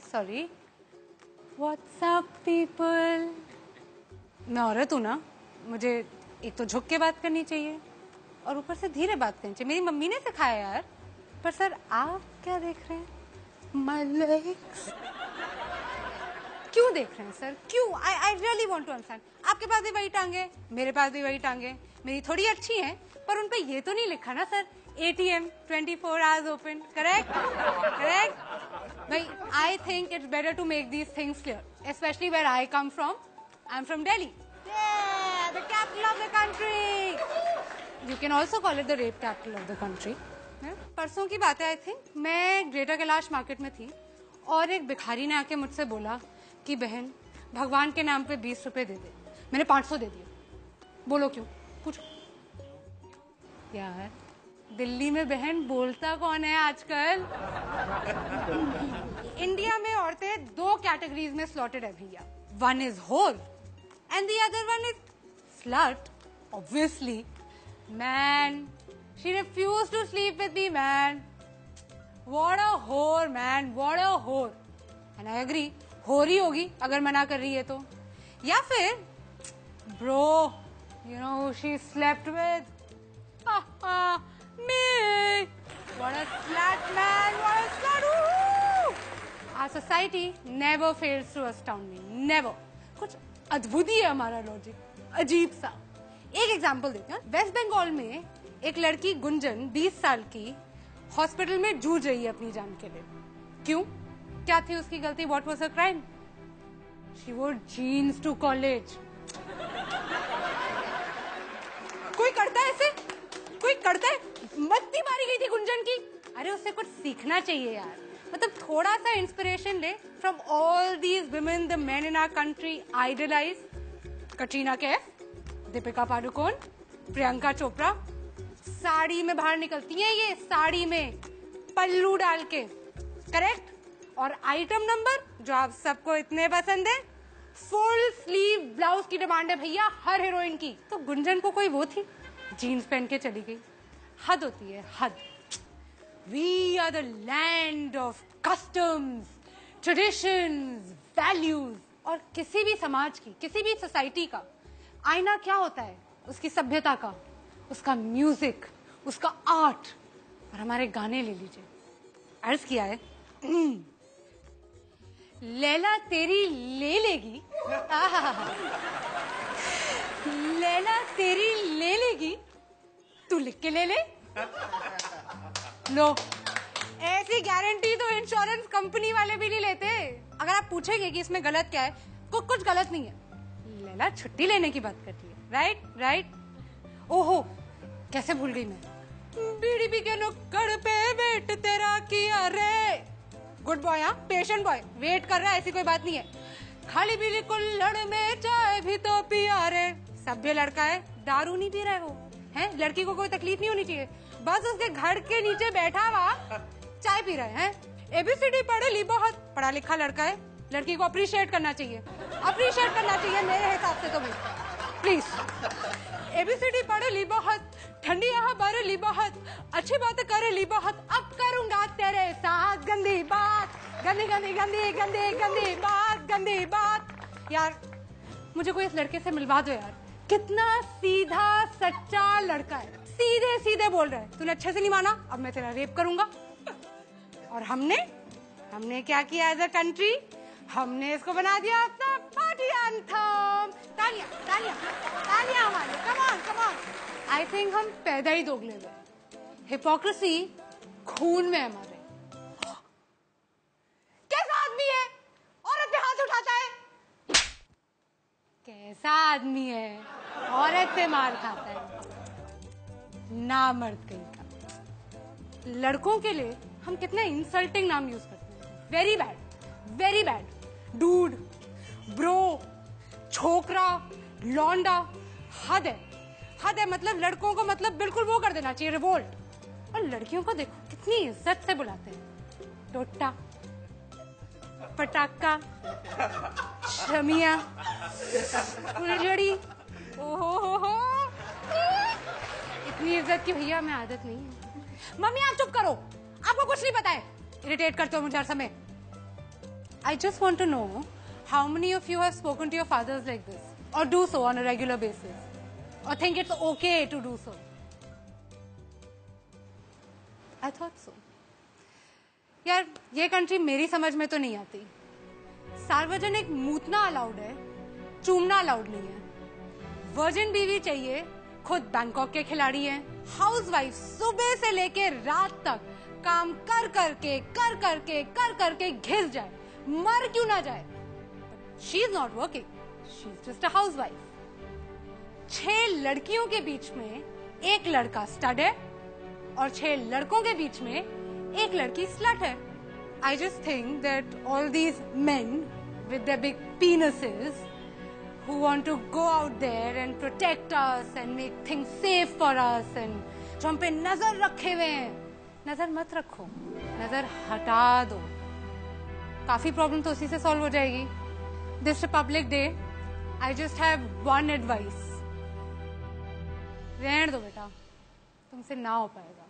Sorry WhatsApp people. मैं औरत हूँ ना, मुझे एक तो झुक के बात करनी चाहिए और ऊपर से धीरे बात करनी चाहिए। मेरी मम्मी ने सिखाया यार। पर सर आप क्या देख रहे हैं? माय लेग्स क्यों देख रहे हैं सर? क्यों? I really want to understand. आपके पास भी वही टांगे, मेरे पास भी वही टांगे। मेरी थोड़ी अच्छी हैं, पर उन पे ये तो नहीं लिखा ना sir ATM 24 hours open, correct? भाई, I think it's better to make these things clear, especially where I come from. I'm from Delhi. Yeah, the capital of the country. You can also call it the rape capital of the country. परसों की बात है, I think मैं greater Kailash market में थी और एक भिखारी ने आके मुझसे बोला कि बहन भगवान के नाम पे 20 रुपए दे दे। मैंने 500 दे दिए। बोलो क्यों? पूछो यार। दिल्ली में बहन बोलता कौन है आजकल? इंडिया में औरतें 2 कैटेगरीज में स्लॉटेड है भैया। One is whore and the other one is slut. Obviously man, she refuse to sleep with me man. What a whore man, what a होर। एंड आई एग्री, होर ही होगी अगर मना कर रही है तो। या फिर bro, you know she slept with me. What a slut, man! What a slut! Woo-hoo! Our society never fails to astound me. Never. कुछ अद्भुत ही है हमारा लॉजिक, अजीब सा। एक एग्जांपल देते हैं। वेस्ट बंगाल में एक लड़की गुंजन 20 साल की हॉस्पिटल में जूझ रही है अपनी जान के लिए। क्यों? क्या थी उसकी गलती? What was her crime? She wore jeans to college. कोई करता है ऐसे? कोई करता है? मत्ती मारी गई थी गुंजन की। अरे उससे कुछ सीखना चाहिए यार। मतलब थोड़ा सा इंस्पिरेशन ले from all these women the men in our country idolize. Katrina Kaif, Deepika Padukone, Priyanka Chopra. Sari में बाहर निकलती हैं ये, साड़ी में पल्लू डाल के, करेक्ट? और आइटम नंबर जो आप सबको इतने पसंद है, फुल स्लीव ब्लाउज की डिमांड है भैया हर हीरोइन की। तो गुंजन को कोई वो थी, जीन्स पहन के चली गई। हद होती है, हद। We are the land of customs, traditions, values. और किसी भी समाज की, किसी भी सोसाइटी का आईना क्या होता है? उसकी सभ्यता का, उसका म्यूजिक, उसका आर्ट। और हमारे गाने ले लीजिए, अर्ज किया है लैला तेरी ले लेगी, लैला तेरी ले लेगी, तू लिख के ले ले। लो, ऐसी गारंटी तो इंश्योरेंस कंपनी वाले भी नहीं लेते। अगर आप पूछेंगे कि इसमें गलत क्या है, कुछ गलत नहीं है। लैला छुट्टी लेने की बात करती है, राइट। ओहो, कैसे भूल गई मैं। बीड़ी पी के नुक्कड़ पे वेट तेरा किया रे। गुड बॉय, हाँ, पेशेंट बॉय, वेट कर रहा है, ऐसी कोई बात नहीं है। खाली पीली कुल्हड़ में चाय भी तो पिया रे। सभ्य लड़का है, दारू नहीं पी रहा है वो, है? लड़की को कोई तकलीफ नहीं होनी चाहिए, बस उसके घर के नीचे बैठा हुआ चाय पी रहे हैं। ABCD पढ़े ली बहुत, पढ़ा लिखा लड़का है। लड़की को अप्रिशिएट करना चाहिए मेरे हिसाब से तो भाई, प्लीज। ABCD पढ़े ली बहुत, ठंडी यहाँ बारे ली बहुत, अच्छी बातें करे ली बहुत। अब करूंगा तेरे साथ गंदी बात, गंदी गंदी गंदी गंदी गंदी बात, गंदी बात। यार मुझे कोई इस लड़के से मिलवा दो यार। कितना सीधा सच्चा लड़का है, सीधे सीधे बोल रहा है। तूने अच्छे से नहीं माना, अब मैं तेरा रेप करूंगा। और हमने क्या किया एज अ कंट्री? हमने इसको बना दिया अपना पार्टी एंथम। तालियां तालियां तालियां हमारे, कम ऑन। आई थिंक हम पैदा ही दोगले हुए। हिपोक्रेसी खून में हमारे। कैसा आदमी है औरत पे हाथ उठाता है? कैसा आदमी है औरत से मार खाता है? ना मर्द कहीं का। लड़कों के लिए हम कितने इंसल्टिंग नाम यूज करते हैं। Very bad. डूड, ब्रो, छोकरा, लौंडा। हद है। मतलब लड़कों को मतलब बिल्कुल वो कर देना चाहिए, रिवोल्ट। और लड़कियों को देखो कितनी इज्जत से बुलाते हैं। टोटा, पटाखा, शमिया, फुलझड़ी। ओहो, इज्जत की भैया हमें आदत नहीं है। मम्मी आप चुप करो, आपको कुछ नहीं पता है, इरिटेट करते हो मुझे हर समय। I just want to know how many of you have spoken to your fathers like this or do so on a regular basis or think it's okay to do so. I thought so. यार ये country मेरी समझ में तो नहीं आती। सार्वजनिक मूतना allowed है, चूमना अलाउड नहीं है। वर्जिन बीवी चाहिए, खुद बैंकॉक के खिलाड़ी हैं। हाउसवाइफ सुबह से लेके रात तक काम कर करके घिस जाए, मर क्यों ना जाए। She is not working, she is just a housewife. 6 लड़कियों के बीच में एक लड़का स्टड है और 6 लड़कों के बीच में एक लड़की स्लट है। I just think that all these men with their big penises who want to go out there and protect us and make things safe for us and जो हम पे नजर रखे हुए हैं, नजर मत रखो, नजर हटा दो। काफी प्रॉब्लम तो उसी से सॉल्व हो जाएगी। This Republic Day, I just have one advice. रहने दो बेटा, तुमसे ना हो पाएगा।